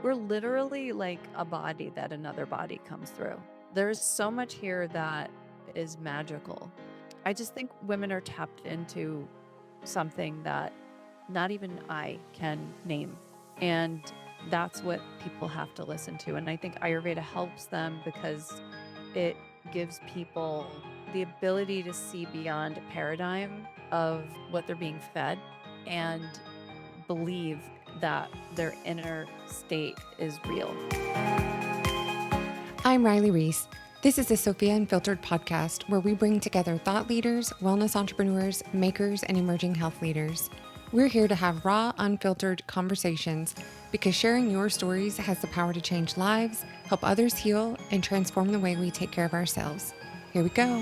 We're literally like a body that another body comes through. There's so much here that is magical. I just think women are tapped into something that not even I can name. And that's what people have to listen to. And I think Ayurveda helps them because it gives people the ability to see beyond a paradigm of what they're being fed and believe that their inner state is real. I'm Riley Reese. This is the Sofia Unfiltered podcast where we bring together thought leaders, wellness entrepreneurs, makers, and emerging health leaders. We're here to have raw, unfiltered conversations because sharing your stories has the power to change lives, help others heal, and transform the way we take care of ourselves. Here we go.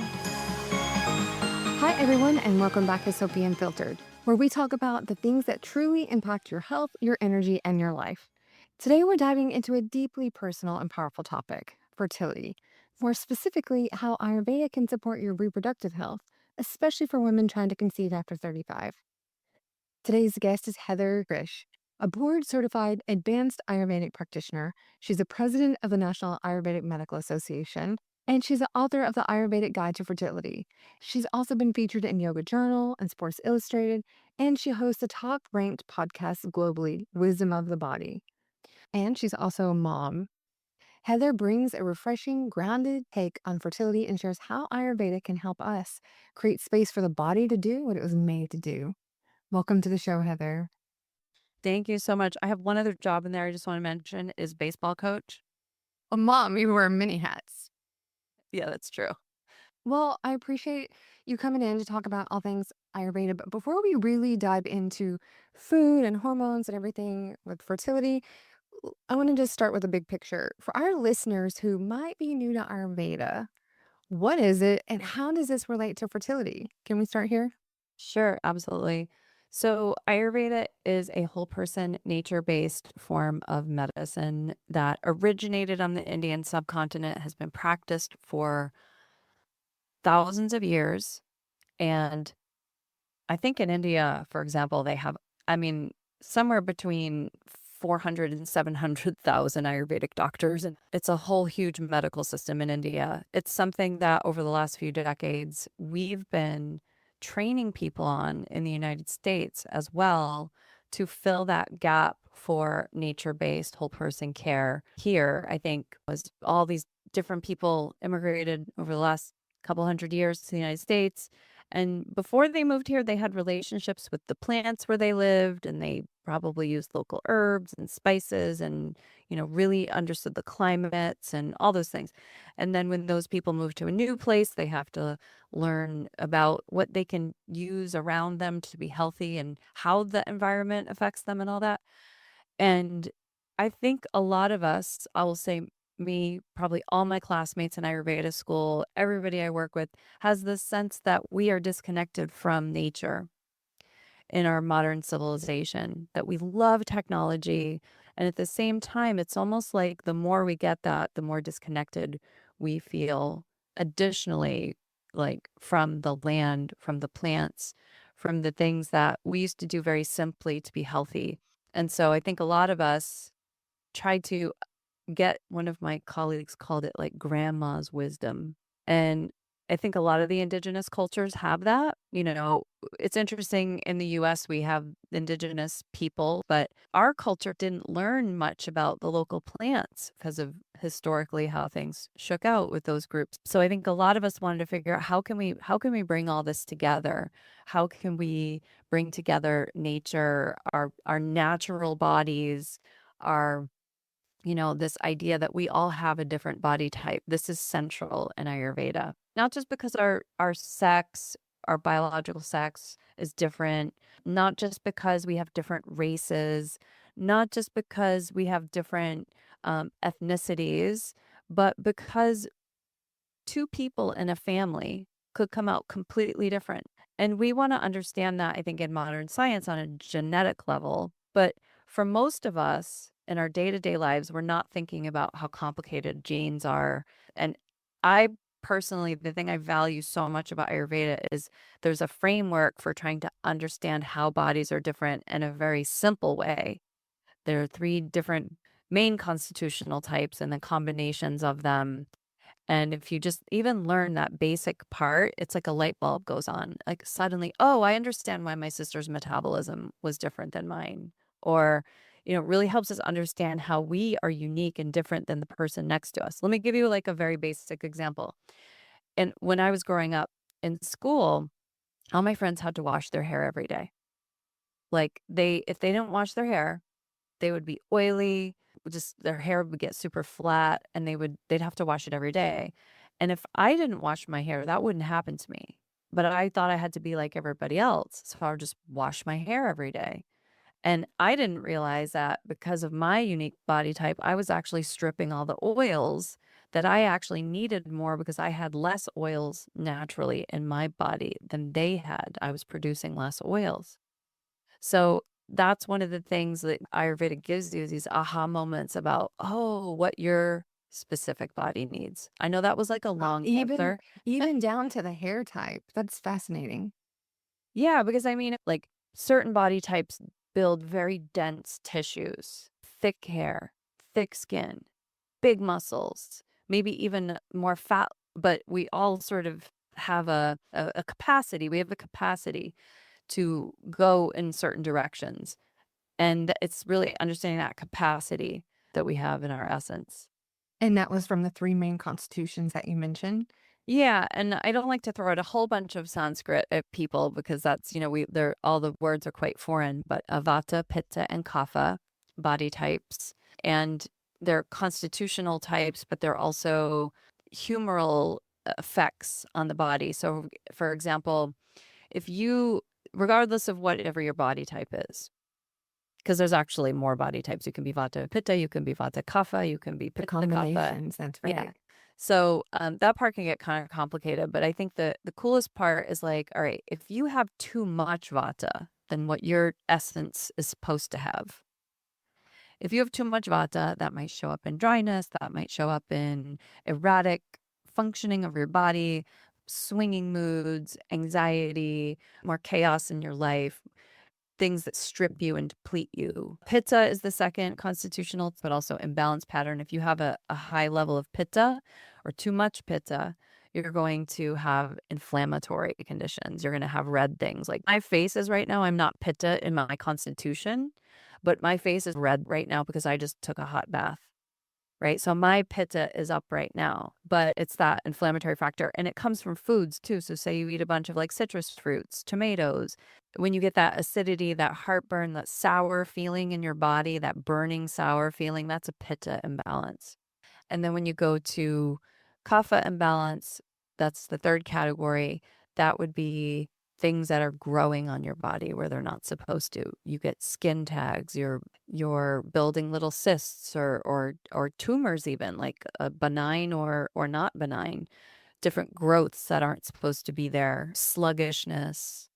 Hi, everyone, and welcome back to Sofia Unfiltered, where we talk about the things that truly impact your health, your energy, and your life. Today, we're diving into a deeply personal and powerful topic, fertility. More specifically, how Ayurveda can support your reproductive health, especially for women trying to conceive after 35. Today's guest is Heather Grzych, a board-certified advanced Ayurvedic practitioner. She's the president of the National Ayurvedic Medical Association, and she's the author of the Ayurvedic Guide to Fertility. She's also been featured in Yoga Journal and Sports Illustrated, and she hosts a top-ranked podcast globally, Wisdom of the Body. And she's also a mom. Heather brings a refreshing, grounded take on fertility and shares how Ayurveda can help us create space for the body to do what it was made to do. Welcome to the show, Heather. Thank you so much. I have one other job in there I just want to mention is baseball coach. Well, Mom, you wear many hats. Yeah, that's true. Well, I appreciate you coming in to talk about all things Ayurveda. But before we really dive into food and hormones and everything with fertility, I want to just start with a big picture. For our listeners who might be new to Ayurveda, what is it and how does this relate to fertility? Can we start here? Sure, absolutely. So, Ayurveda is a whole person, nature based form of medicine that originated on the Indian subcontinent, has been practiced for thousands of years. And I think in India, for example, they have, I mean, somewhere between 400 and 700,000 Ayurvedic doctors. And it's a whole huge medical system in India. It's something that over the last few decades, we've been training people on in the United States as well to fill that gap for nature-based whole person care. Here, I think, was all these different people immigrated over the last couple hundred years to the United States. And before they moved here, they had relationships with the plants where they lived, and they probably used local herbs and spices and, really understood the climates and all those things. And then when those people move to a new place, they have to learn about what they can use around them to be healthy and how the environment affects them and all that. And I think a lot of us, I will say me, probably all my classmates in Ayurveda school, everybody I work with has this sense that we are disconnected from nature in our modern civilization, that we love technology. And at the same time, it's almost like the more we get that, the more disconnected we feel. Additionally, like from the land, from the plants, from the things that we used to do very simply to be healthy. And so I think a lot of us try to get, one of my colleagues called it like grandma's wisdom. And I think a lot of the indigenous cultures have that. It's interesting in the US, we have indigenous people, but our culture didn't learn much about the local plants because of historically how things shook out with those groups. So I think a lot of us wanted to figure out how can we bring all this together? How can we bring together nature, our natural bodies, our this idea that we all have a different body type. This is central in Ayurveda. Not just because our sex, our biological sex is different, not just because we have different races, not just because we have different ethnicities, but because two people in a family could come out completely different. And we want to understand that, I think, in modern science on a genetic level. But for most of us in our day-to-day lives, we're not thinking about how complicated genes are. And I personally, the thing I value so much about Ayurveda is there's a framework for trying to understand how bodies are different in a very simple way. There are three different main constitutional types and the combinations of them. And if you just even learn that basic part, it's like a light bulb goes on. Like suddenly, oh, I understand why my sister's metabolism was different than mine. Or, it really helps us understand how we are unique and different than the person next to us. Let me give you like a very basic example. And when I was growing up in school, all my friends had to wash their hair every day. Like if they didn't wash their hair, they would be oily, just their hair would get super flat and they'd have to wash it every day. And if I didn't wash my hair, that wouldn't happen to me. But I thought I had to be like everybody else. So I would just wash my hair every day. And I didn't realize that because of my unique body type, I was actually stripping all the oils that I actually needed more because I had less oils naturally in my body than they had. I was producing less oils. So that's one of the things that Ayurveda gives you, these aha moments about, oh, what your specific body needs. I know that was like a long Even answer. even down to the hair type. That's fascinating. Yeah, because I mean, like certain body types build very dense tissues, thick hair, thick skin, big muscles, maybe even more fat, but we all sort of have a capacity. We have a capacity to go in certain directions. And it's really understanding that capacity that we have in our essence. And that was from the three main constitutions that you mentioned. Yeah, and I don't like to throw out a whole bunch of Sanskrit at people because that's, they're all the words are quite foreign, but Vata, Pitta, and Kapha body types, and they're constitutional types, but they're also humoral effects on the body. So, for example, if you, regardless of whatever your body type is, because there's actually more body types. You can be Vata Pitta, you can be Vata Kapha, you can be The Pitta Kapha. combinations, that's right. Yeah. So that part can get kind of complicated, but I think the coolest part is like, all right, if you have too much Vata than what your essence is supposed to have. If you have too much Vata, that might show up in dryness, that might show up in erratic functioning of your body, swinging moods, anxiety, more chaos in your life, things that strip you and deplete you. Pitta is the second constitutional, but also imbalance pattern. If you have a high level of Pitta or too much Pitta, you're going to have inflammatory conditions. You're going to have red things. Like my face is right now, I'm not Pitta in my constitution, but my face is red right now because I just took a hot bath. Right. So my pitta is up right now, but it's that inflammatory factor. And it comes from foods too. So say you eat a bunch of like citrus fruits, tomatoes, when you get that acidity, that heartburn, that sour feeling in your body, that burning sour feeling, that's a pitta imbalance. And then when you go to kapha imbalance, that's the third category. That would be things that are growing on your body where they're not supposed to. You get skin tags, you're building little cysts or tumors, even like a benign or not benign, different growths that aren't supposed to be there, sluggishness,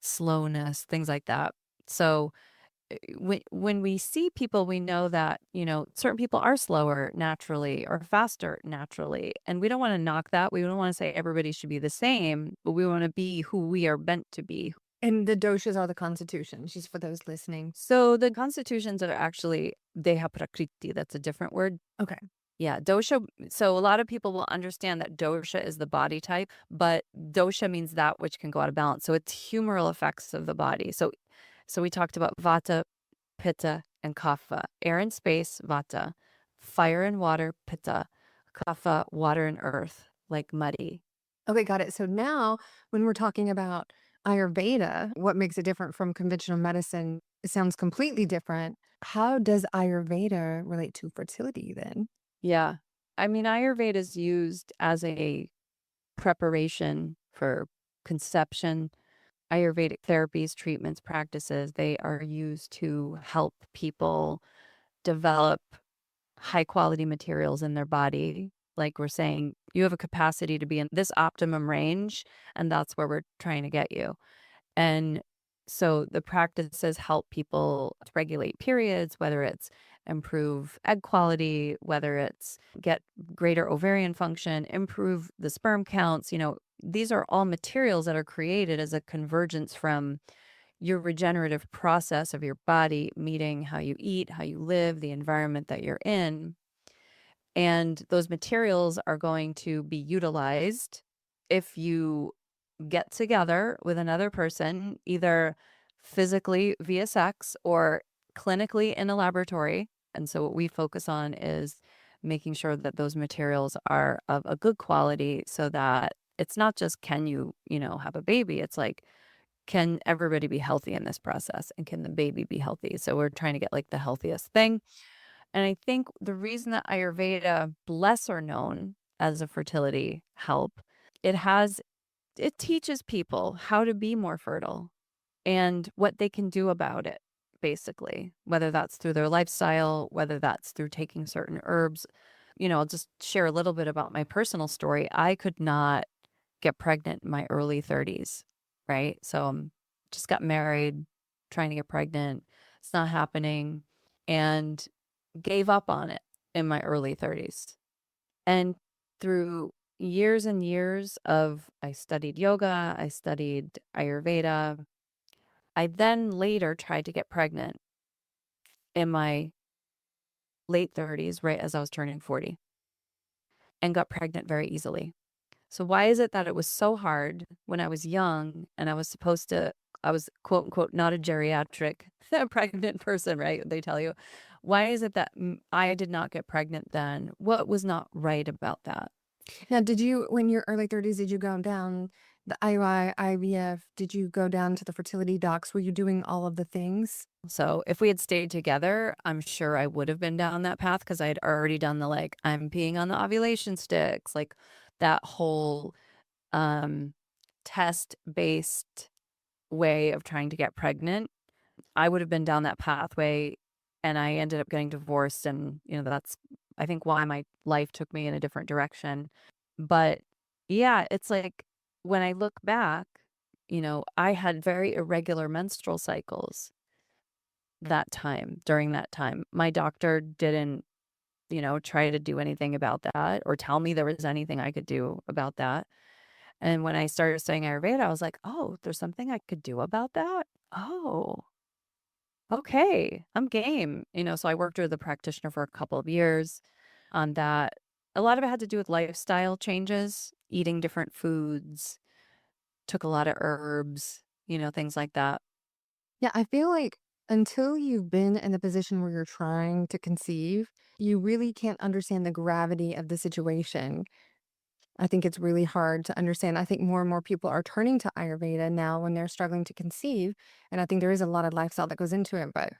slowness, things like that. So when we see people, we know that, certain people are slower naturally or faster naturally. And we don't want to knock that. We don't want to say everybody should be the same, but we want to be who we are meant to be. And the doshas are the constitutions, just for those listening. So the constitutions are actually, they have prakriti. That's a different word. Okay. Yeah, dosha. So a lot of people will understand that dosha is the body type, but dosha means that which can go out of balance. So it's humoral effects of the body. So we talked about vata, pitta, and kapha. Air and space, vata. Fire and water, pitta. Kapha, water and earth, like muddy. Okay, got it. So now when we're talking about Ayurveda, what makes it different from conventional medicine? It sounds completely different. How does Ayurveda relate to fertility then? Yeah. I mean, Ayurveda is used as a preparation for conception. Ayurvedic therapies, treatments, practices, they are used to help people develop high quality materials in their body. Like we're saying, you have a capacity to be in this optimum range, and that's where we're trying to get you. And so the practices help people regulate periods, whether it's improve egg quality, whether it's get greater ovarian function, improve the sperm counts. These are all materials that are created as a convergence from your regenerative process of your body meeting how you eat, how you live, the environment that you're in. And those materials are going to be utilized if you get together with another person, either physically via sex or clinically in a laboratory. And so what we focus on is making sure that those materials are of a good quality so that it's not just can you, have a baby? It's like, can everybody be healthy in this process? And can the baby be healthy? So we're trying to get like the healthiest thing. And I think the reason that Ayurveda, lesser known as a fertility help, it has it teaches people how to be more fertile and what they can do about it, basically, whether that's through their lifestyle, whether that's through taking certain herbs. I'll just share a little bit about my personal story. I could not get pregnant in my early 30s, right? So just got married, trying to get pregnant. It's not happening, and gave up on it in my early 30s. And through years and years of I studied yoga, I studied Ayurveda. I then later tried to get pregnant in my late 30s, right as I was turning 40, and got pregnant very easily. So why is it that it was so hard when I was young and I was quote unquote not a geriatric pregnant person, right? They tell you. Why is it that I did not get pregnant then? What was not right about that? Now, did you, when you're early 30s, did you go down the IUI, IVF? Did you go down to the fertility docs? Were you doing all of the things? So if we had stayed together, I'm sure I would have been down that path because I'd already done the like I'm peeing on the ovulation sticks, like that whole um test based way of trying to get pregnant. I would have been down that pathway, and I ended up getting divorced, and that's I think why my life took me in a different direction. But yeah, it's like when I look back, I had very irregular menstrual cycles during that time. My doctor didn't, try to do anything about that or tell me there was anything I could do about that. And when I started studying Ayurveda, I was like, oh, there's something I could do about that. Oh, okay, I'm game. So I worked with a practitioner for a couple of years on that. A lot of it had to do with lifestyle changes, eating different foods, took a lot of herbs, things like that. Yeah, I feel like until you've been in the position where you're trying to conceive, you really can't understand the gravity of the situation. I think it's really hard to understand. I think more and more people are turning to Ayurveda now when they're struggling to conceive. And I think there is a lot of lifestyle that goes into it. But,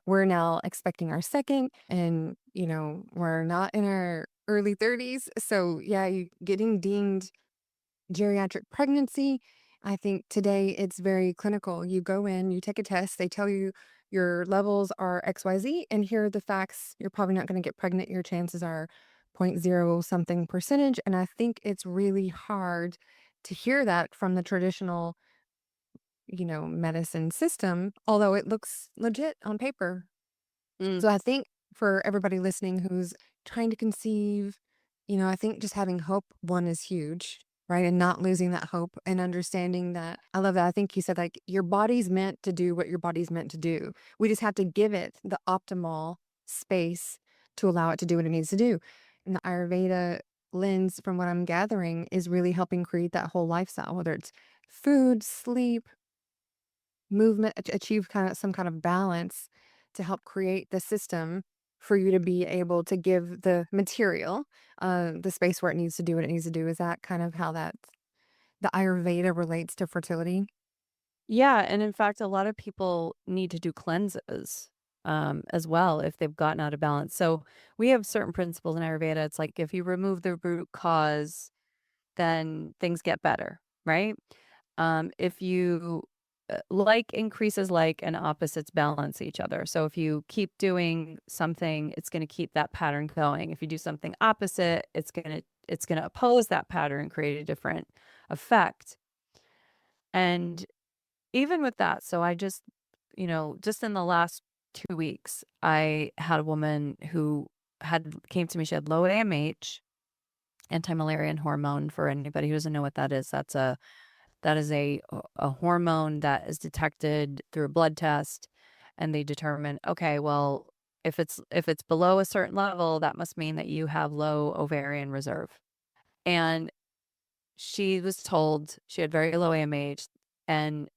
we're now expecting our second, and, we're not in our early 30s. So, yeah, getting deemed geriatric pregnancy. I think today it's very clinical. You go in, you take a test, they tell you your levels are XYZ, and here are the facts. You're probably not going to get pregnant. Your chances are point zero something percentage. And I think it's really hard to hear that from the traditional, medicine system, although it looks legit on paper. Mm. So I think for everybody listening who's trying to conceive, I think just having hope, one, is huge, right? And not losing that hope and understanding that. I love that. I think you said like your body's meant to do what your body's meant to do. We just have to give it the optimal space to allow it to do what it needs to do. And the Ayurveda lens, from what I'm gathering, is really helping create that whole lifestyle, whether it's food, sleep, movement, achieve kind of some kind of balance to help create the system for you to be able to give the material the space where it needs to do what it needs to do. Is that kind of how the Ayurveda relates to fertility? Yeah, and in fact, a lot of people need to do cleanses, as well if they've gotten out of balance. So we have certain principles in Ayurveda. It's like if you remove the root cause, then things get better, right? If you like increases like and opposites balance each other. So if you keep doing something, it's going to keep that pattern going. If you do something opposite, it's going to oppose that pattern, create a different effect. And even with that, so I just, just in the last 2 weeks, I had a woman who came to me. She had low AMH, anti-Malarian hormone. For anybody who doesn't know what that is, that's a That is a hormone that is detected through a blood test, and they determine, okay, well, if it's below a certain level, that must mean that you have low ovarian reserve. And she was told she had very low AMH and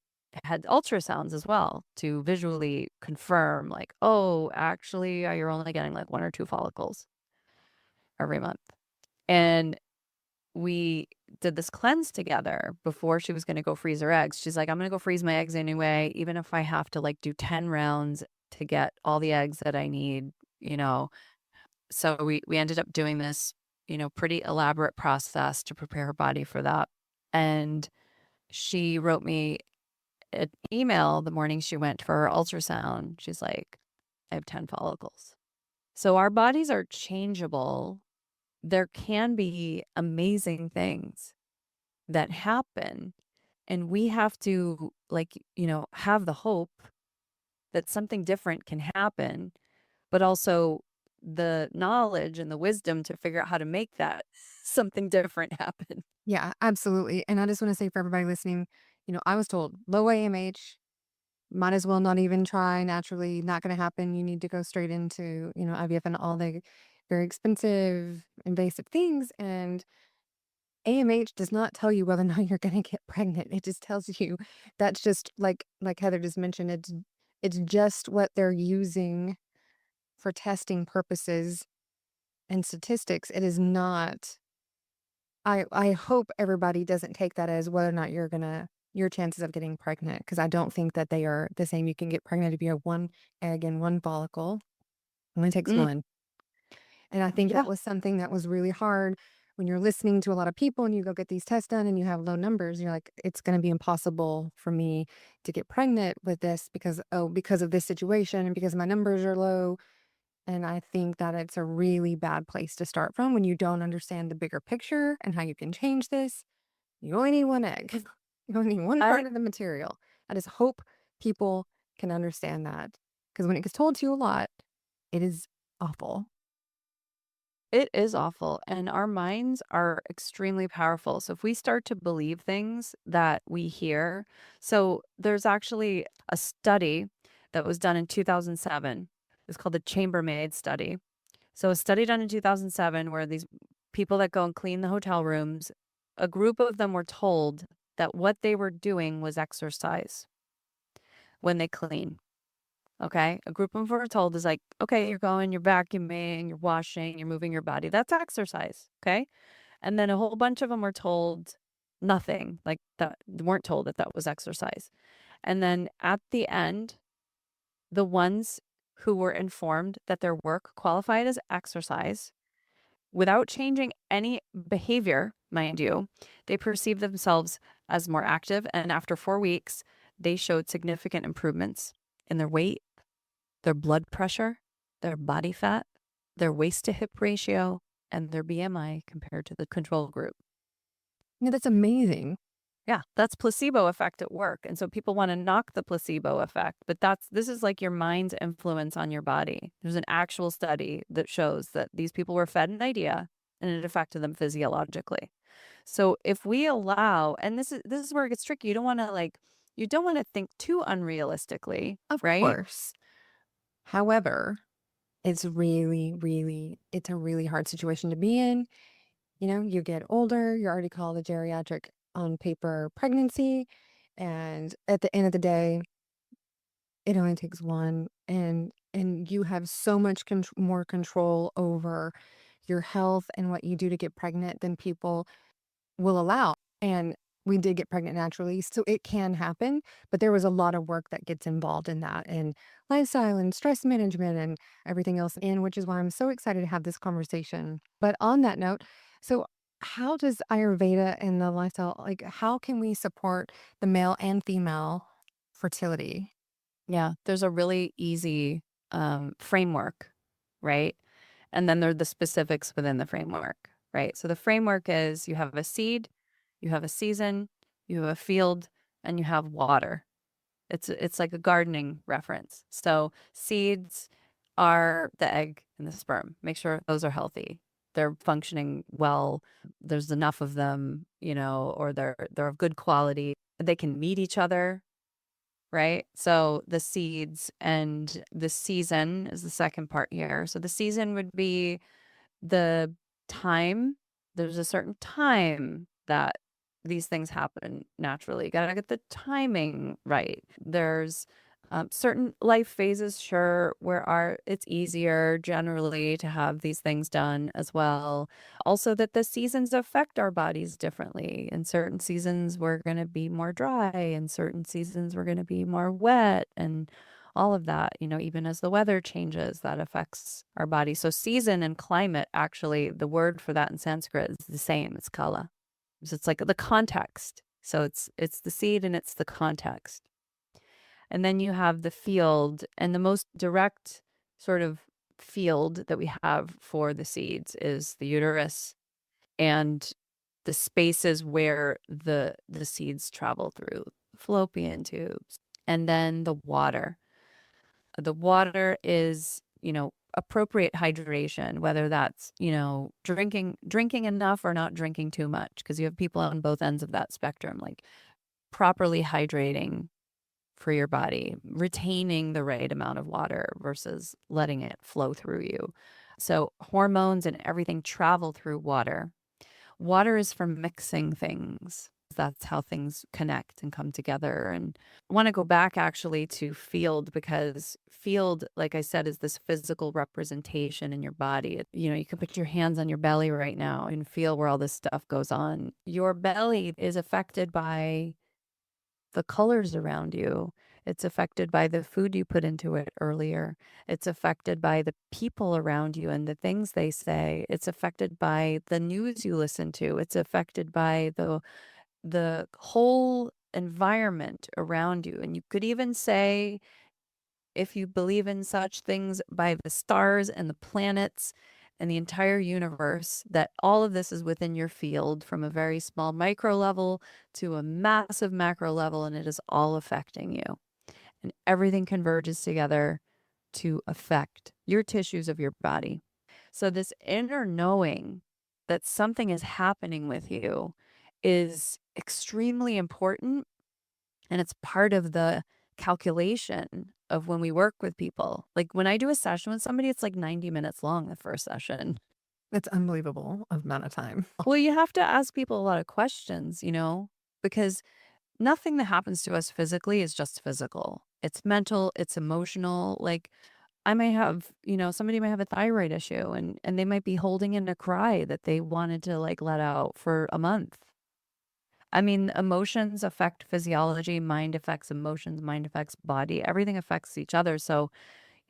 had ultrasounds as well to visually confirm, like, oh, actually, you're only getting like 1 or 2 follicles every month. And we did this cleanse together before she was going to go freeze her eggs. She's like, I'm going to go freeze my eggs anyway, even if I have to like do 10 rounds to get all the eggs that I need, you know. So we ended up doing this, pretty elaborate process to prepare her body for that. And she wrote me an email the morning she went for her ultrasound. She's like, I have 10 follicles. So our bodies are changeable. There can be amazing things that happen, and we have to, like, have the hope that something different can happen, but also the knowledge and the wisdom to figure out how to make that something different happen. Yeah, absolutely. And I just want to say for everybody listening, I was told low AMH, might as well not even try naturally, not going to happen. You need to go straight into, IVF and all the very expensive, invasive things. And AMH does not tell you whether or not you're going to get pregnant. It just tells you that's just like Heather just mentioned, it's just what they're using for testing purposes and statistics. It is not. I hope everybody doesn't take that as whether or not your chances of getting pregnant, because I don't think that they are the same. You can get pregnant if you have one egg and one follicle. Only takes Mm, one. And I think that yeah. was something that was really hard when you're listening to a lot of people and you go get these tests done and you have low numbers. You're like, it's going to be impossible for me to get pregnant with this because of this situation and because my numbers are low. And I think that it's a really bad place to start from when you don't understand the bigger picture and how you can change this. You only need one egg. You only need one I part of the material. I just hope people can understand that, because when it gets told to you a lot, it is awful. It is awful, and our minds are extremely powerful. So if we start to believe things that we hear, so there's actually a study that was done in 2007. It's called the Chambermaid study. So a study done in 2007 where these people that go and clean the hotel rooms, a group of them were told that what they were doing was exercise when they clean. Okay. A group of them were told is like, okay, you're going, you're vacuuming, you're washing, you're moving your body. That's exercise. Okay. And then a whole bunch of them were told nothing, like that, weren't told that that was exercise. And then at the end, the ones who were informed that their work qualified as exercise without changing any behavior, mind you, they perceived themselves as more active. And after 4 weeks, they showed significant improvements in their weight, their blood pressure, their body fat, their waist to hip ratio, and their BMI compared to the control group. Yeah, that's amazing. Yeah, that's placebo effect at work. And so people want to knock the placebo effect, but this is like your mind's influence on your body. There's an actual study that shows that these people were fed an idea and it affected them physiologically. So if we allow, and this is where it gets tricky. You don't want to think too unrealistically, Of right? course. However, it's a really hard situation to be in. You get older, you're already called a geriatric on paper pregnancy. And at the end of the day, it only takes one. And you have so much more control over your health and what you do to get pregnant than people will allow. And we did get pregnant naturally, so it can happen, but there was a lot of work that gets involved in that, and lifestyle and stress management and everything else, and which is why I'm so excited to have this conversation. But on that note, so how does Ayurveda and the lifestyle, like, how can we support the male and female fertility? Yeah, there's a really easy framework, right? And then there are the specifics within the framework, right? So the framework is you have a seed, you have a season, you have a field, and you have water. It's like a gardening reference. So seeds are the egg and the sperm. Make sure those are healthy. they're functioning well. There's enough of them, or they're of good quality. They can meet each other, right? So the seeds and the season is the second part here. So the season would be the time. There's a certain time that these things happen naturally. Got to get the timing right. There's certain life phases, sure, where it's easier generally to have these things done as well. Also, that the seasons affect our bodies differently. In certain seasons, we're going to be more dry. In certain seasons, we're going to be more wet, and all of that, even as the weather changes, that affects our body. So season and climate, actually, the word for that in Sanskrit is the same. It's kala. So it's like the context. So it's the seed and it's the context. And then you have the field, and the most direct sort of field that we have for the seeds is the uterus and the spaces where the seeds travel through, fallopian tubes, and then the water. The water is, appropriate hydration, whether that's, drinking enough or not drinking too much, because you have people on both ends of that spectrum, like properly hydrating for your body, retaining the right amount of water versus letting it flow through you. So hormones and everything travel through water. Water is for mixing things. That's how things connect and come together. And I want to go back actually to field, because field, like I said, is this physical representation in your body. You can put your hands on your belly right now and feel where all this stuff goes on. Your belly is affected by the colors around you. It's affected by the food you put into it earlier. It's affected by the people around you and the things they say. It's affected by the news you listen to. It's affected by the whole environment around you. And you could even say, if you believe in such things, by the stars and the planets and the entire universe, that all of this is within your field, from a very small micro level to a massive macro level, and it is all affecting you. And everything converges together to affect your tissues of your body. So this inner knowing that something is happening with you is extremely important, and it's part of the calculation of when we work with people. Like when I do a session with somebody, it's like 90 minutes long, the first session. That's unbelievable amount of time. Well, you have to ask people a lot of questions, because nothing that happens to us physically is just physical. It's mental, it's emotional. Like I may have, somebody might have a thyroid issue, and they might be holding in a cry that they wanted to like let out for a month. I mean, emotions affect physiology, mind affects emotions, mind affects body, everything affects each other. So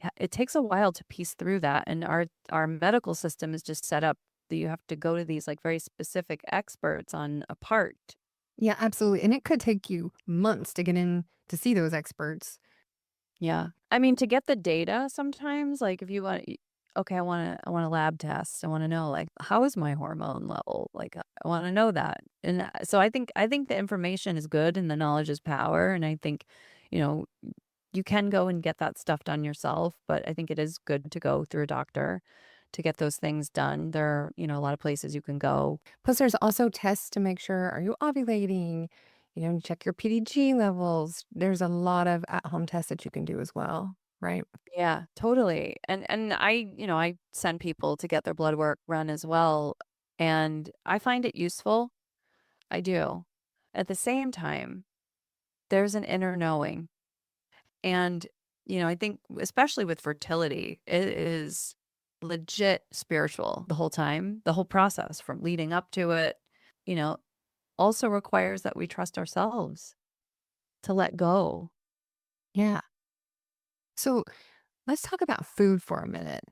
yeah, it takes a while to piece through that. And our medical system is just set up that you have to go to these like very specific experts on a part. Yeah, absolutely. And it could take you months to get in to see those experts. Yeah. I mean, to get the data sometimes, like if you want, okay, I want a lab test. I want to know like, how is my hormone level? Like I want to know that. And so I think the information is good and the knowledge is power. And I think, you know, you can go and get that stuff done yourself, but I think it is good to go through a doctor to get those things done. There are, a lot of places you can go. Plus, there's also tests to make sure, are you ovulating? Check your PDG levels. There's a lot of at-home tests that you can do as well, right? Yeah, totally. And I send people to get their blood work run as well, and I find it useful. I do. At the same time, there's an inner knowing. And, I think especially with fertility, it is legit spiritual the whole time. The whole process from leading up to it, you know, also requires that we trust ourselves to let go. Yeah. So let's talk about food for a minute,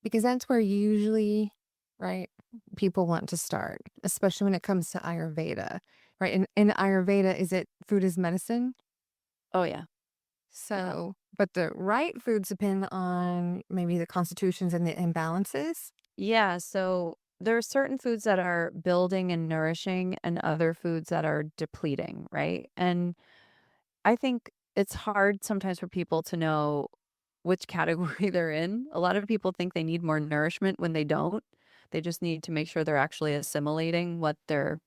because that's where usually, right, people want to start, especially when it comes to Ayurveda, right? In Ayurveda, is it food is medicine? Oh yeah. Yeah. So, but the right foods depend on maybe the constitutions and the imbalances. Yeah, so there are certain foods that are building and nourishing and other foods that are depleting, right? And I think it's hard sometimes for people to know which category they're in. A lot of people think they need more nourishment when they don't. They just need to make sure they're actually assimilating what they're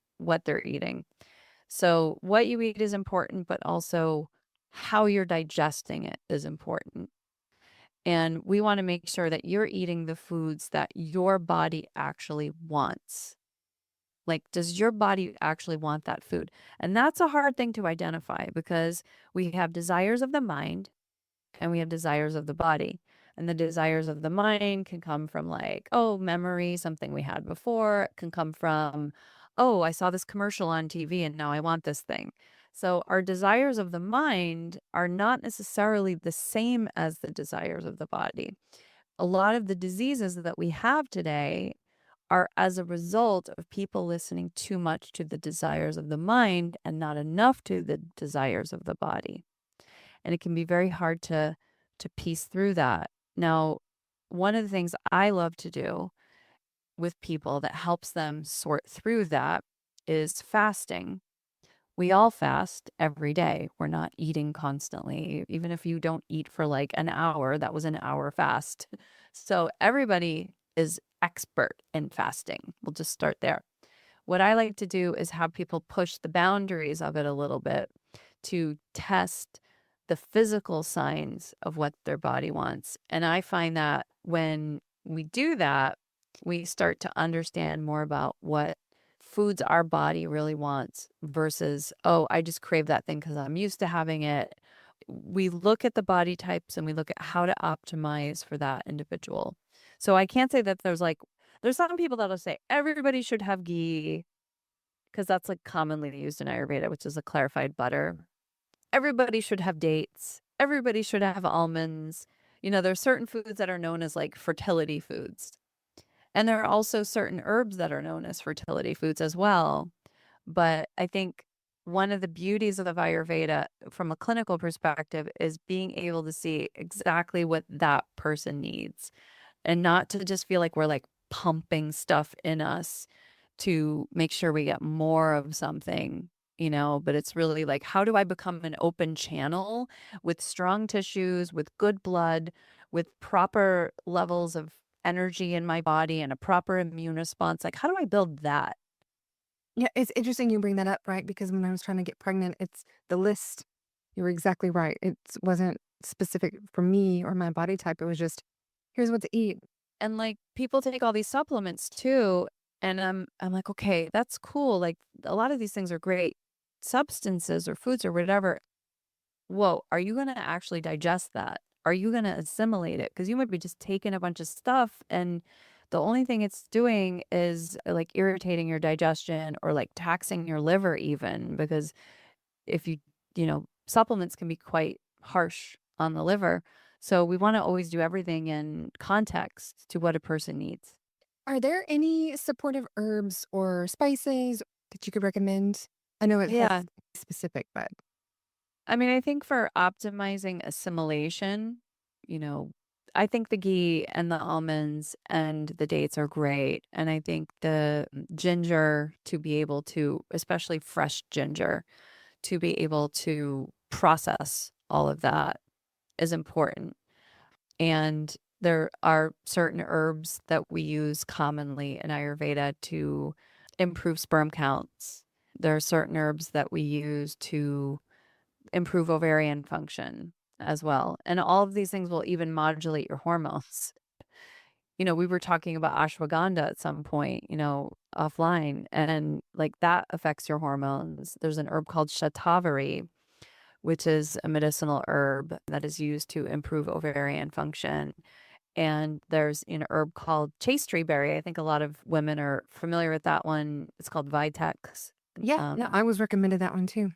eating. So what you eat is important, but also how you're digesting it is important. And we want to make sure that you're eating the foods that your body actually wants. Like, does your body actually want that food? And that's a hard thing to identify because we have desires of the mind and we have desires of the body. And the desires of the mind can come from like, oh, memory, something we had before. It can come from, oh, I saw this commercial on TV and now I want this thing. So our desires of the mind are not necessarily the same as the desires of the body. A lot of the diseases that we have today are as a result of people listening too much to the desires of the mind and not enough to the desires of the body. And it can be very hard to piece through that. Now, one of the things I love to do with people that helps them sort through that is fasting. We all fast every day. We're not eating constantly. Even if you don't eat for like an hour, that was an hour fast. So everybody is expert in fasting. We'll just start there. What I like to do is have people push the boundaries of it a little bit to test the physical signs of what their body wants. And I find that when we do that, we start to understand more about what foods our body really wants versus, oh, I just crave that thing because I'm used to having it. We look at the body types and we look at how to optimize for that individual. So I can't say that there's some people that'll say everybody should have ghee because that's like commonly used in Ayurveda, which is a clarified butter. Everybody should have dates. Everybody should have almonds. There are certain foods that are known as like fertility foods. And there are also certain herbs that are known as fertility foods as well. But I think one of the beauties of Ayurveda from a clinical perspective is being able to see exactly what that person needs and not to just feel like we're like pumping stuff in us to make sure we get more of something, but it's really like, how do I become an open channel with strong tissues, with good blood, with proper levels of energy in my body and a proper immune response? Like, how do I build that? Yeah, it's interesting you bring that up, right? Because when I was trying to get pregnant, it's the list. You were exactly right. It wasn't specific for me or my body type. It was just, here's what to eat. And like people take all these supplements too. And I'm like, okay, that's cool. Like a lot of these things are great substances or foods or whatever. Whoa, are you going to actually digest that? Are you going to assimilate it? Because you might be just taking a bunch of stuff and the only thing it's doing is like irritating your digestion or like taxing your liver even because if supplements can be quite harsh on the liver. So we want to always do everything in context to what a person needs. Are there any supportive herbs or spices that you could recommend? I know it has Yeah. specific, but I mean, I think for optimizing assimilation, you know, I think the ghee and the almonds and the dates are great. And I think the ginger to be able to, especially fresh ginger, to be able to process all of that is important. And there are certain herbs that we use commonly in Ayurveda to improve sperm counts. There are certain herbs that we use to improve ovarian function as well. And all of these things will even modulate your hormones. We were talking about ashwagandha at some point, offline, and like that affects your hormones. There's an herb called shatavari, which is a medicinal herb that is used to improve ovarian function. And there's an herb called chaste berry. I think a lot of women are familiar with that one. It's called Vitex. yeah, no, I was recommended that one too.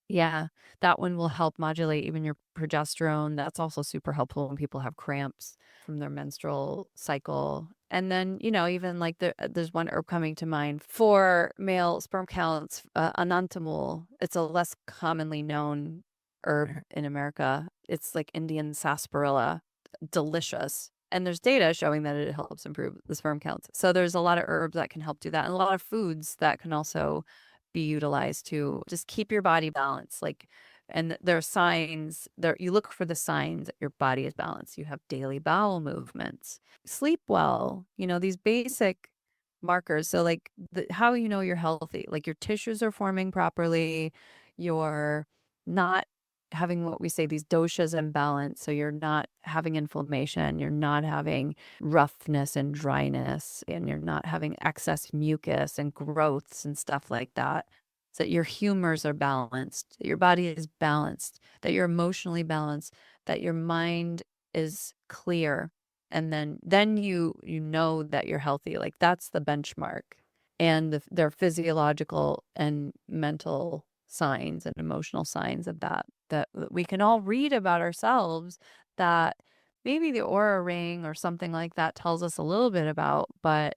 Yeah, that one will help modulate even your progesterone. That's also super helpful when people have cramps from their menstrual cycle. And then, even like there's one herb coming to mind for male sperm counts, anantamul. It's a less commonly known herb in America. It's like Indian sarsaparilla, delicious. And there's data showing that it helps improve the sperm counts. So there's a lot of herbs that can help do that, and a lot of foods that can also be utilized to just keep your body balanced. And there are signs there. You look for the signs that your body is balanced. You have daily bowel movements, sleep well, these basic markers. So like how you know you're healthy, like your tissues are forming properly, you're not having what we say these doshas imbalance. So you're not having inflammation, you're not having roughness and dryness, and you're not having excess mucus and growths and stuff like that. So that your humors are balanced, that your body is balanced, that you're emotionally balanced, that your mind is clear, and then you know that you're healthy. Like that's the benchmark. And their physiological and mental signs and emotional signs of that we can all read about ourselves, that maybe the aura ring or something like that tells us a little bit about, but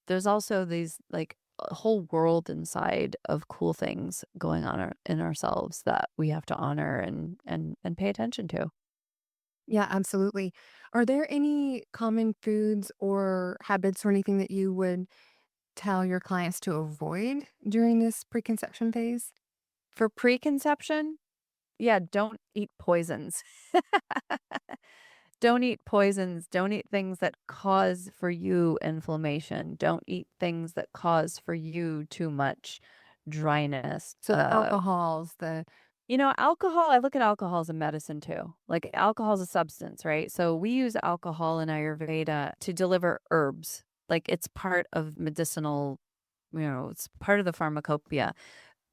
there's also these like a whole world inside of cool things going on in ourselves that we have to honor and pay attention to. Yeah, absolutely. Are there any common foods or habits or anything that you would tell your clients to avoid during this preconception phase? For preconception, yeah, don't eat poisons. Don't eat poisons, don't eat things that cause for you inflammation, don't eat things that cause for you too much dryness. So the alcohols, the Alcohol, I look at alcohol as a medicine too. Like alcohol is a substance, right? So we use alcohol in Ayurveda to deliver herbs. Like it's part of medicinal, it's part of the pharmacopoeia.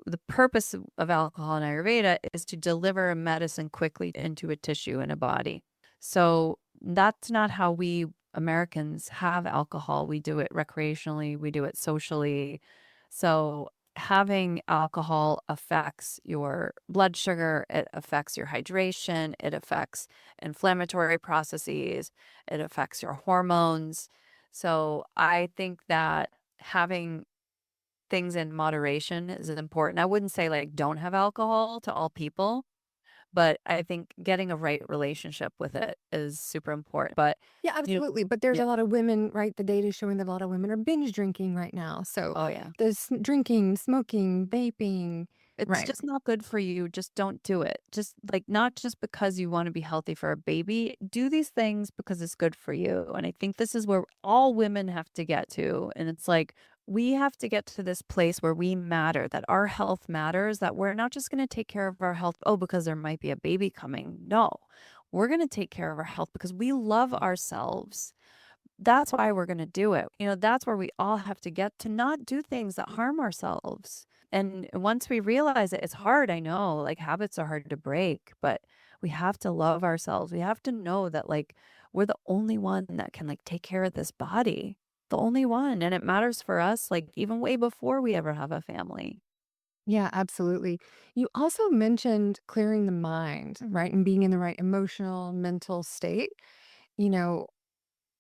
The purpose of alcohol in Ayurveda is to deliver a medicine quickly into a tissue in a body. So that's not how we Americans have alcohol. We do it recreationally, we do it socially. So having alcohol affects your blood sugar, it affects your hydration, it affects inflammatory processes, it affects your hormones. So I think that having things in moderation is important. I wouldn't say like don't have alcohol to all people, but I think getting a right relationship with it is super important. But Yeah, you know, absolutely. But there's yeah, a lot of women, right? The data is showing that a lot of women are binge drinking right now. So oh yeah. there's drinking, smoking, vaping. It's Right. just not good for you. Just don't do it. Just like not just because you want to be healthy for a baby. Do these things because it's good for you. And I think this is where all women have to get to. And it's like we have to get to this place where we matter, that our health matters, that we're not just going to take care of our health, oh, because there might be a baby coming. No, we're going to take care of our health because we love ourselves. That's why we're gonna do it. That's where we all have to get to not do things that harm ourselves. And once we realize it, it's hard, I know, like habits are hard to break, but we have to love ourselves. We have to know that like we're the only one that can like take care of this body. The only one. And it matters for us, like even way before we ever have a family. Yeah, absolutely. You also mentioned clearing the mind, right? And being in the right emotional, mental state. You know,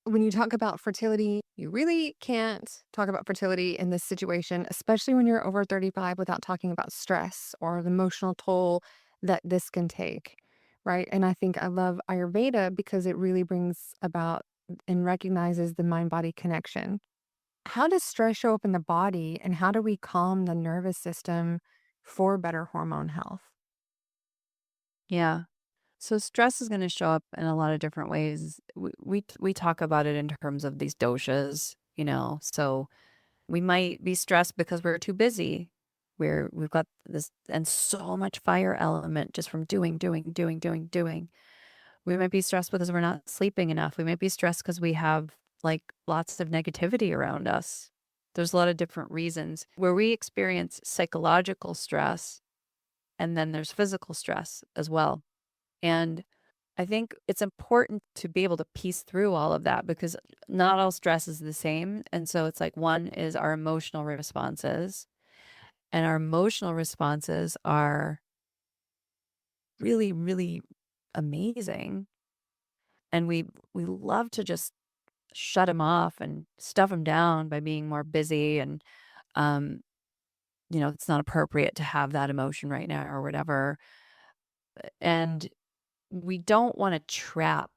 when you talk about fertility, you really can't talk about fertility in this situation, especially when you're over 35, without talking about stress or the emotional toll that this can take, right? And I think I love Ayurveda because it really brings about and recognizes the mind body connection. How does stress show up in the body, and how do we calm the nervous system for better hormone health? Yeah. So stress is going to show up in a lot of different ways. We talk about it in terms of these doshas. So we might be stressed because we're too busy. We've got this and so much fire element just from doing, doing, doing, doing, doing. We might be stressed because we're not sleeping enough. We might be stressed because we have like lots of negativity around us. There's a lot of different reasons where we experience psychological stress, and then there's physical stress as well. And I think it's important to be able to piece through all of that because not all stress is the same. And so it's like one is our emotional responses, and our emotional responses are really, really amazing. And we love to just shut them off and stuff them down by being more busy and um it's not appropriate to have that emotion right now or whatever. And we don't want to trap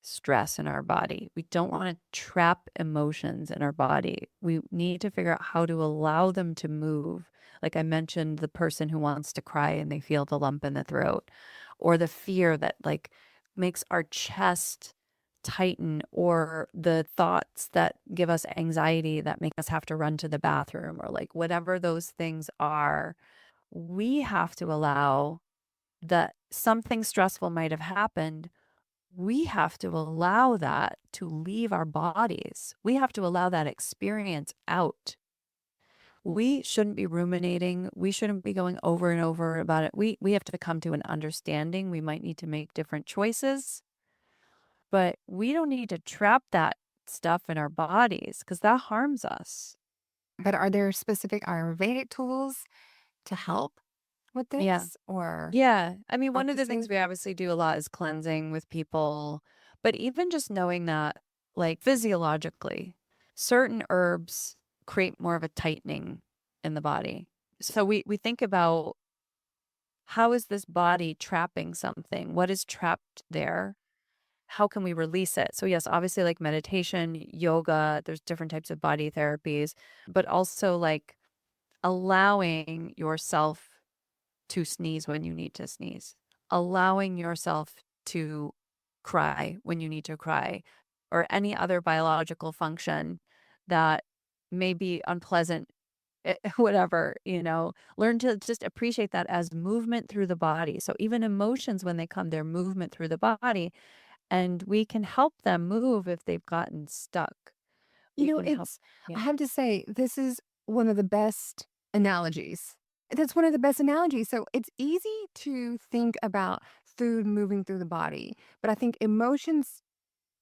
stress in our body. We don't want to trap emotions in our body. We need to figure out how to allow them to move. Like I mentioned, the person who wants to cry and they feel the lump in the throat, or the fear that like makes our chest tighten, or the thoughts that give us anxiety that make us have to run to the bathroom, or like whatever those things are, we have to allow that something stressful might have happened. We have to allow that to leave our bodies. We have to allow that experience out. We shouldn't be ruminating. We shouldn't be going over and over about it. We have to come to an understanding. We might need to make different choices, but we don't need to trap that stuff in our bodies because that harms us. But are there specific Ayurvedic tools to help with Yeah. this or Yeah. I mean, one of the things practices? we obviously do a lot is cleansing with people, but even just knowing that, like physiologically, certain herbs create more of a tightening in the body. So we think about, how is this body trapping something? What is trapped there? How can we release it? So yes, obviously like meditation, yoga, there's different types of body therapies, but also like allowing yourself to sneeze when you need to sneeze, allowing yourself to cry when you need to cry, or any other biological function that may be unpleasant, whatever, learn to just appreciate that as movement through the body. So even emotions, when they come, they're movement through the body, and we can help them move if they've gotten stuck. We can help. I Yeah. have to say, this is one of the best analogies. That's one of the best analogies. So it's easy to think about food moving through the body, but I think emotions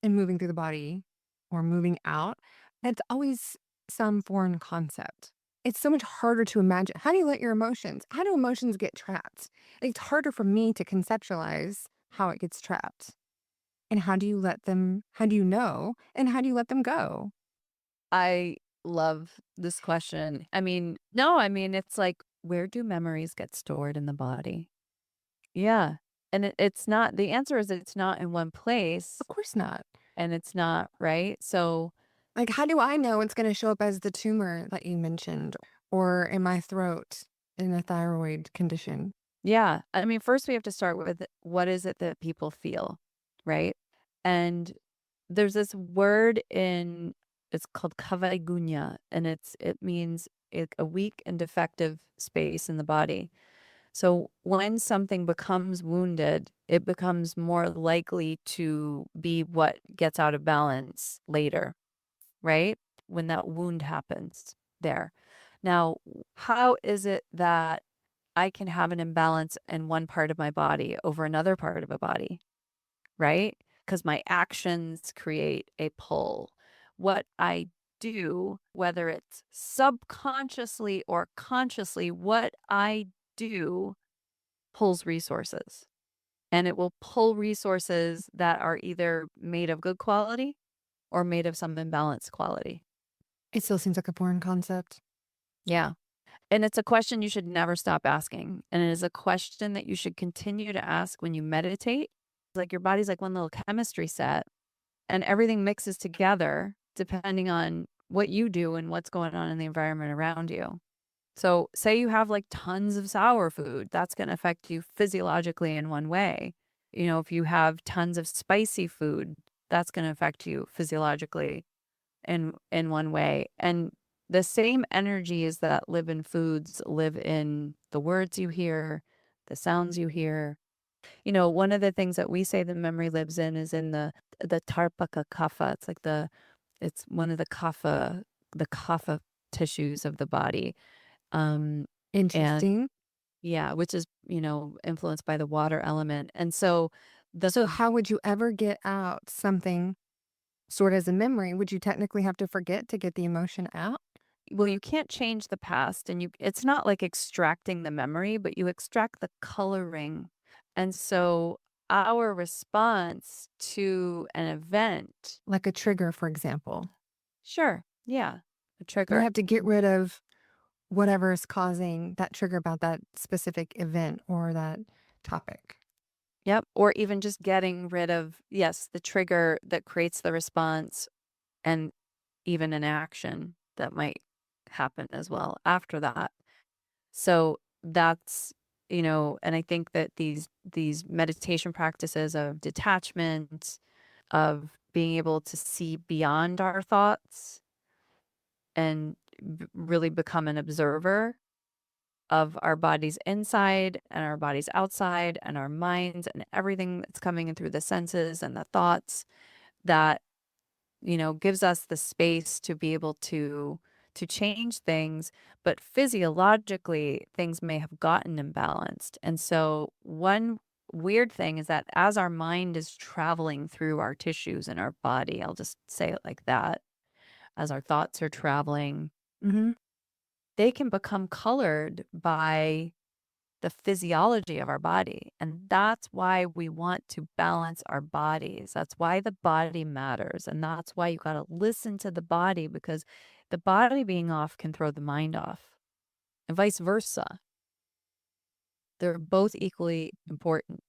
and moving through the body or moving out, that's always some foreign concept. It's so much harder to imagine. How do you let your emotions, how do emotions get trapped? It's harder for me to conceptualize how it gets trapped. And how do you let them, how do you know, and how do you let them go? I love this question. I mean, no, I mean, it's like, where do memories get stored in the body? Yeah. And it's not, the answer is it's not in one place, Of course not. and it's not, right? So, Like, how do I know it's going to show up as the tumor that you mentioned or in my throat in a thyroid condition? yeah. I mean, first we have to start with, what is it that people feel, right? And there's this word it's called kavaigunya, and it means a weak and defective space in the body. So when something becomes wounded, it becomes more likely to be what gets out of balance later, right? When that wound happens there. Now, how is it that I can have an imbalance in one part of my body over another part of a body, right? Because my actions create a pull. What I do, whether it's subconsciously or consciously, what I do pulls resources. And it will pull resources that are either made of good quality or made of some imbalanced quality. It still seems like a foreign concept. Yeah. And it's a question you should never stop asking. And it is a question that you should continue to ask when you meditate. Like your body's like one little chemistry set, and everything mixes together depending on what you do and what's going on in the environment around you. So, say you have like tons of sour food, that's going to affect you physiologically in one way. If you have tons of spicy food, that's going to affect you physiologically in one way. And the same energies that live in foods live in the words you hear, the sounds you hear. One of the things that we say the memory lives in is in the tarpaka kapha. It's one of the kapha tissues of the body. And Interesting. yeah, which is, influenced by the water element. And so the So, how would you ever get out something stored as a memory? Would you technically have to forget to get the emotion out? well, you can't change the past, and it's not like extracting the memory, but you extract the coloring. And so our response to an event, Like a trigger, for example. sure, yeah, a You trigger. have to get rid of whatever is causing that trigger about that specific event or that topic. Yep. Or even just getting rid of, yes, the trigger that creates the response, and even an action that might happen as well after that. So that's, and I think that these meditation practices of detachment, of being able to see beyond our thoughts and really become an observer of our bodies inside and our bodies outside and our minds and everything that's coming in through the senses and the thoughts that, gives us the space to be able to change things, but physiologically things may have gotten imbalanced. And so one weird thing is that as our mind is traveling through our tissues in our body, I'll just say it like that, as our thoughts are traveling, they can become colored by the physiology of our body. And that's why we want to balance our bodies. That's why the body matters. And that's why you got to listen to the body, because the body being off can throw the mind off, and vice versa. They're both equally important.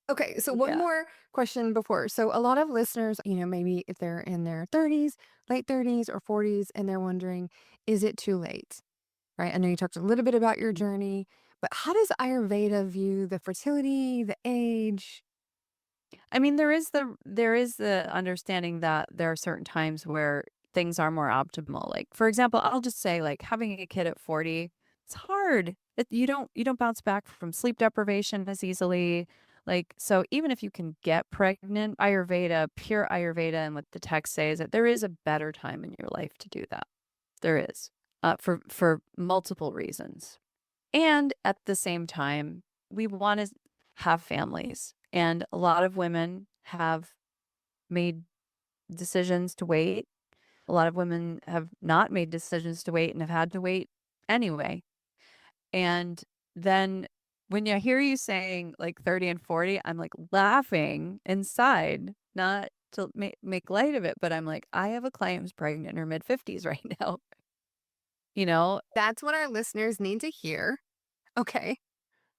Okay, so one Yeah. more question before. So a lot of listeners, maybe if they're in their 30s, late 30s or 40s, and they're wondering, is it too late? Right? I know you talked a little bit about your journey, but how does Ayurveda view the fertility, the age? I mean, there is the understanding that there are certain times where things are more optimal. Like, for example, I'll just say, like, having a kid at 40, it's hard. You don't bounce back from sleep deprivation as easily. Like, so even if you can get pregnant, Ayurveda, pure Ayurveda, and what the texts say is that there is a better time in your life to do that. There is, for multiple reasons. And at the same time, we want to have families. And a lot of women have made decisions to wait. A lot of women have not made decisions to wait and have had to wait anyway. And then when I hear you saying like 30 and 40, I'm like laughing inside, not to make light of it, but I'm like, I have a client who's pregnant in her mid 50s right now. You know, That's what our listeners need to hear. Okay.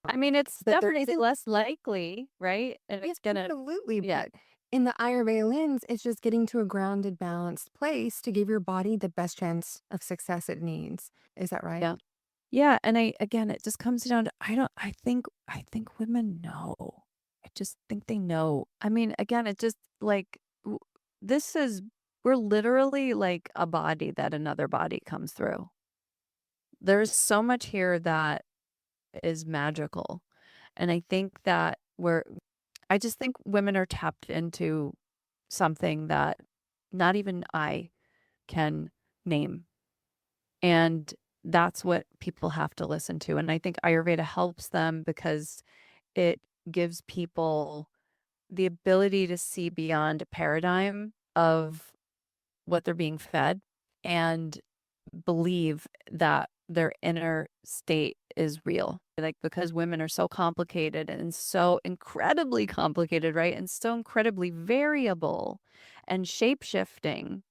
I mean, it's But there definitely isn't, less likely, right? And yes, it's gonna, absolutely. yeah, But in the Ayurveda lens, it's just getting to a grounded, balanced place to give your body the best chance of success it needs. Is that right? yeah. Yeah, and again, it just comes down to I think women know. I just think they know. I mean, again, it just like this is we're literally like a body that another body comes through. There's so much here that is magical. And I think that I just think women are tapped into something that not even I can name. And that's what people have to listen to. And I think Ayurveda helps them because it gives people the ability to see beyond a paradigm of what they're being fed and believe that their inner state is real. Like, because women are so complicated and so incredibly complicated, right? And so incredibly variable and shape shifting,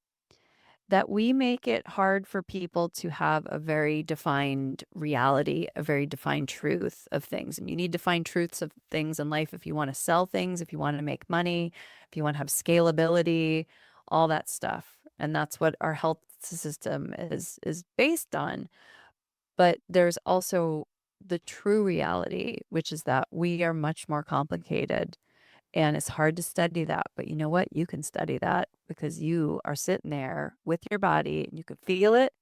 that we make it hard for people to have a very defined reality, a very defined truth of things. And you need defined truths of things in life if you want to sell things, if you want to make money, if you want to have scalability, all that stuff. And that's what our health system is based on. But there's also the true reality, which is that we are much more complicated, and it's hard to study that. But you know what? You can study that because you are sitting there with your body and you can feel it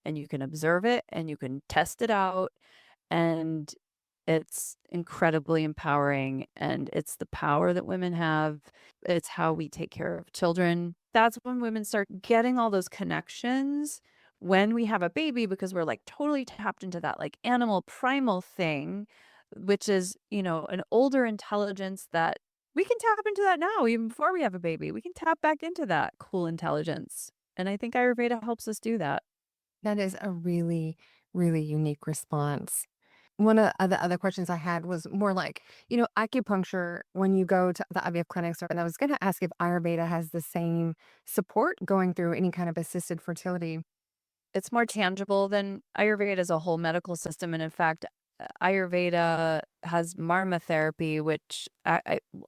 and you can observe it and you can test it out. And it's incredibly empowering. And it's the power that women have. It's how we take care of children. That's when women start getting all those connections when we have a baby, because we're like totally tapped into that like animal primal thing, which is, an older intelligence that we can tap into that now, even before we have a baby. We can tap back into that cool intelligence. And I think Ayurveda helps us do that. That is a really, really unique response. One of the other questions I had was more like, acupuncture, when you go to the IVF clinics, and I was going to ask if Ayurveda has the same support going through any kind of assisted fertility. It's more tangible than Ayurveda as a whole medical system. And in fact, Ayurveda has marma therapy, which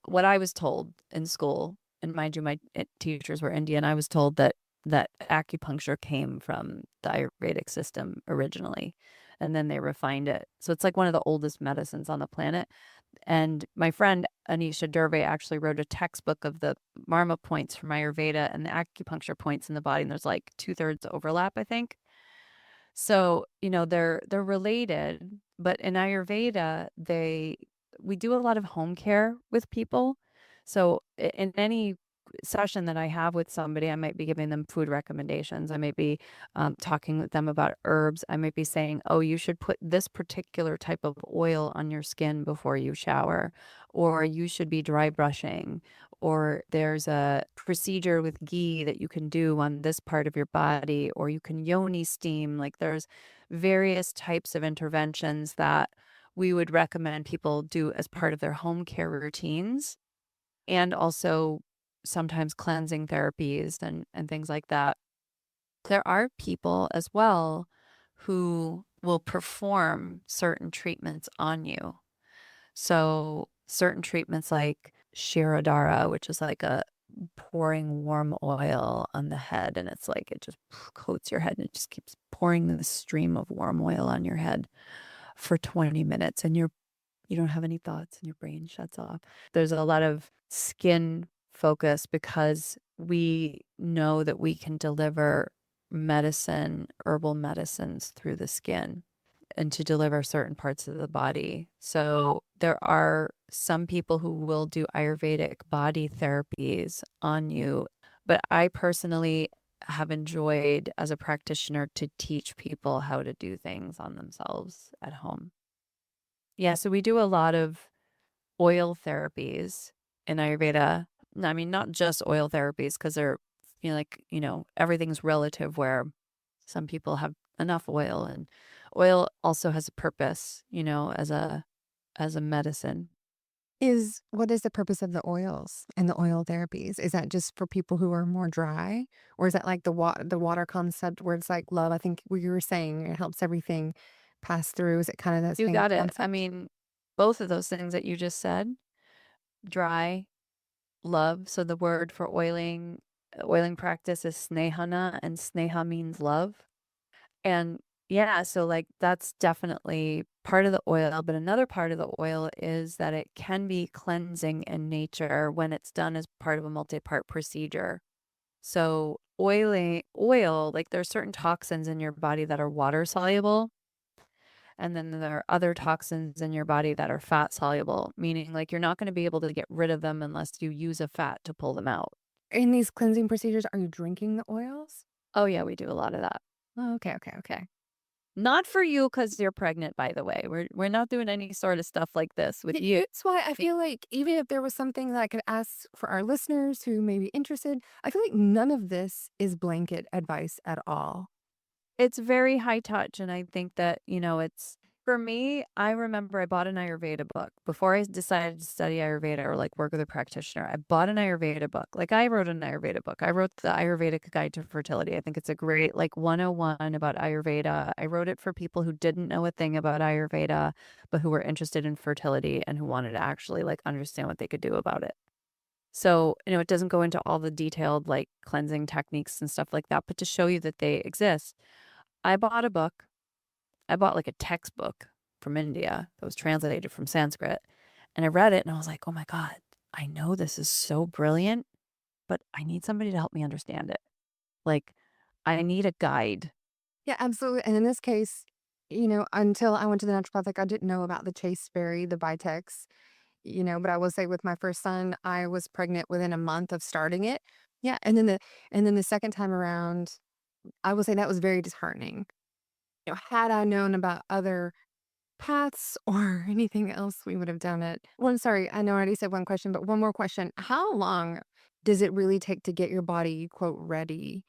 what I was told in school, and mind you, my teachers were Indian. I was told that acupuncture came from the Ayurvedic system originally, and then they refined it. So it's like one of the oldest medicines on the planet. And my friend Anisha Durve actually wrote a textbook of the Marma points from Ayurveda and the acupuncture points in the body, and there's like 2/3 overlap, I think. So, they're related, but in Ayurveda, we do a lot of home care with people. So in any session that I have with somebody, I might be giving them food recommendations. I might be talking with them about herbs. I might be saying, oh, you should put this particular type of oil on your skin before you shower, or you should be dry brushing, or there's a procedure with ghee that you can do on this part of your body, or you can yoni steam. Like there's various types of interventions that we would recommend people do as part of their home care routines, and also sometimes cleansing therapies and things like that. There are people as well who will perform certain treatments on you. So certain treatments like Shirodara, which is like a pouring warm oil on the head, and it's like it just coats your head and it just keeps pouring this stream of warm oil on your head for 20 minutes, and you don't have any thoughts and your brain shuts off. There's a lot of skin focus because we know that we can deliver herbal medicines through the skin and to deliver certain parts of the body. So there are some people who will do Ayurvedic body therapies on you, but I personally have enjoyed as a practitioner to teach people how to do things on themselves at home. Yeah, so we do a lot of oil therapies in Ayurveda. I mean, not just oil therapies because they're, everything's relative where some people have enough oil, and oil also has a purpose, as a medicine. What is the purpose of the oils and the oil therapies? Is that just for people who are more dry? Or is that like the water concept where it's like love? I think what you were saying, it helps everything pass through. Is it kind of that You same got it. I concept? mean, both of those things that you just said, dry, love. So the word for oiling practice is snehana, and sneha means love. And yeah, so like that's definitely part of the oil, but another part of the oil is that it can be cleansing in nature when it's done as part of a multi-part procedure. So oil, like there's certain toxins in your body that are water soluble, and then there are other toxins in your body that are fat soluble, meaning like you're not going to be able to get rid of them unless you use a fat to pull them out. In these cleansing procedures, are you drinking the oils? Oh yeah, we do a lot of that. Oh, okay, okay, okay. Not for you because you're pregnant, by the way. We're not doing any sort of stuff like this with you. That's why I feel like even if there was something that I could ask for our listeners who may be interested, I feel like none of this is blanket advice at all. It's very high touch, and I think that, it's for me, I remember I bought an Ayurveda book before I decided to study Ayurveda or like work with a practitioner. I bought an Ayurveda book. Like I wrote an Ayurveda book. I wrote the Ayurvedic Guide to Fertility. I think it's a great like 101 about Ayurveda. I wrote it for people who didn't know a thing about Ayurveda, but who were interested in fertility and who wanted to actually like understand what they could do about it. So, it doesn't go into all the detailed like cleansing techniques and stuff like that, but to show you that they exist. I bought a book. I bought like a textbook from India that was translated from Sanskrit. And I read it and I was like, oh my God, I know this is so brilliant, but I need somebody to help me understand it. Like, I need a guide. Yeah, absolutely. And in this case, until I went to the naturopathic, I didn't know about the chasteberry, the Vitex, but I will say with my first son, I was pregnant within a month of starting it. Yeah. And then the second time around, I will say that was very disheartening. Had I known about other paths or anything else, we would have done it. Well, I'm sorry, I know I already said one question, but one more question. How long does it really take to get your body, quote, ready?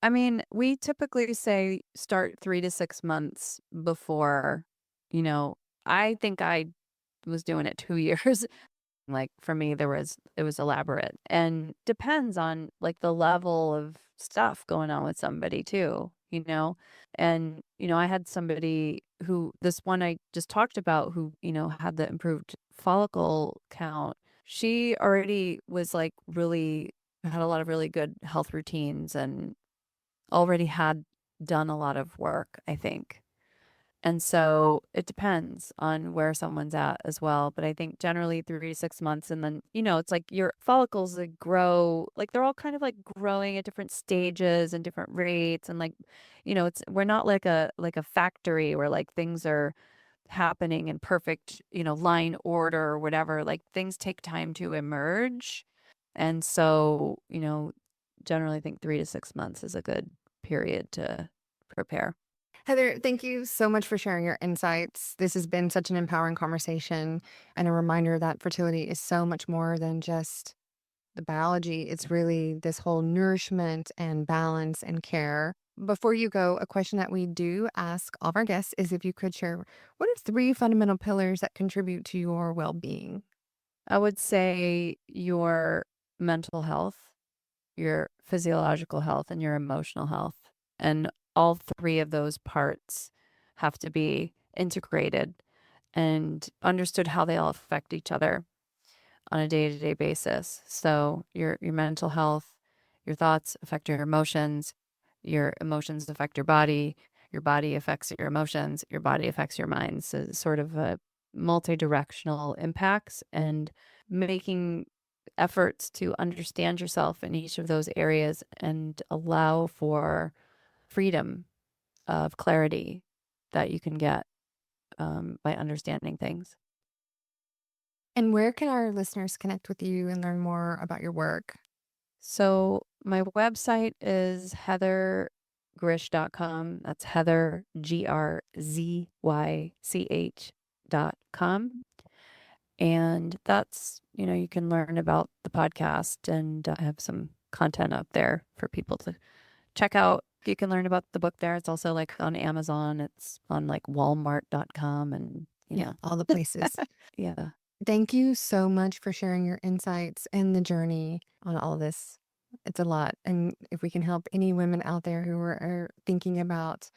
I mean, we typically say start 3 to 6 months before, you know, I think I was doing it 2 years. Like for me, it was elaborate and depends on like the level of stuff going on with somebody too. And, I had somebody who, this one I just talked about, who, had the improved follicle count. She already was like really had a lot of really good health routines and already had done a lot of work, I think. And so it depends on where someone's at as well. But I think generally 3 to 6 months. And then, it's like your follicles that grow, like they're all kind of like growing at different stages and different rates. And like, we're not like a factory where like things are happening in perfect, line order or whatever. Like things take time to emerge. And so, generally I think 3 to 6 months is a good period to prepare. Heather, thank you so much for sharing your insights. This has been such an empowering conversation and a reminder that fertility is so much more than just the biology. It's really this whole nourishment and balance and care. Before you go, a question that we do ask all of our guests is if you could share what are 3 fundamental pillars that contribute to your well being? I would say your mental health, your physiological health, and your emotional health. And all three of those parts have to be integrated and understood how they all affect each other on a day-to-day basis. So your mental health, your thoughts affect your emotions affect your body affects your emotions, your body affects your mind. So it's sort of a multi-directional impacts, and making efforts to understand yourself in each of those areas and allow for freedom of clarity that you can get by understanding things. And where can our listeners connect with you and learn more about your work? So my website is heathergrzych.com. That's Heather, GRZYCH.com. And that's, you can learn about the podcast, and I have some content up there for people to check out. You can learn about the book there. It's also like on Amazon. It's on like walmart.com and, All the places. yeah. Thank you so much for sharing your insights and the journey on all of this. It's a lot. And if we can help any women out there who are thinking about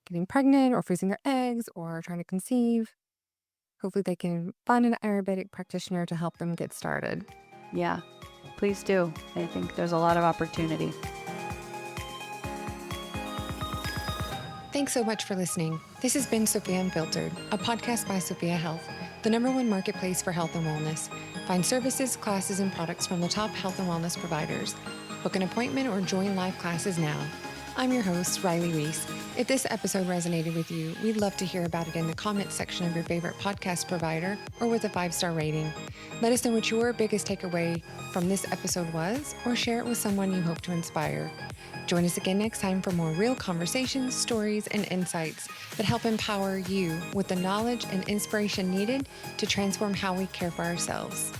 getting pregnant or freezing their eggs or trying to conceive, hopefully they can find an Ayurvedic practitioner to help them get started. Yeah, please do. I think there's a lot of opportunity. Thanks so much for listening. This has been Sofia Unfiltered, a podcast by Sofia Health, the #1 marketplace for health and wellness. Find services, classes, and products from the top health and wellness providers. Book an appointment or join live classes now. I'm your host, Riley Reese. If this episode resonated with you, we'd love to hear about it in the comments section of your favorite podcast provider or with a 5-star rating. Let us know what your biggest takeaway from this episode was, or share it with someone you hope to inspire. Join us again next time for more real conversations, stories, and insights that help empower you with the knowledge and inspiration needed to transform how we care for ourselves.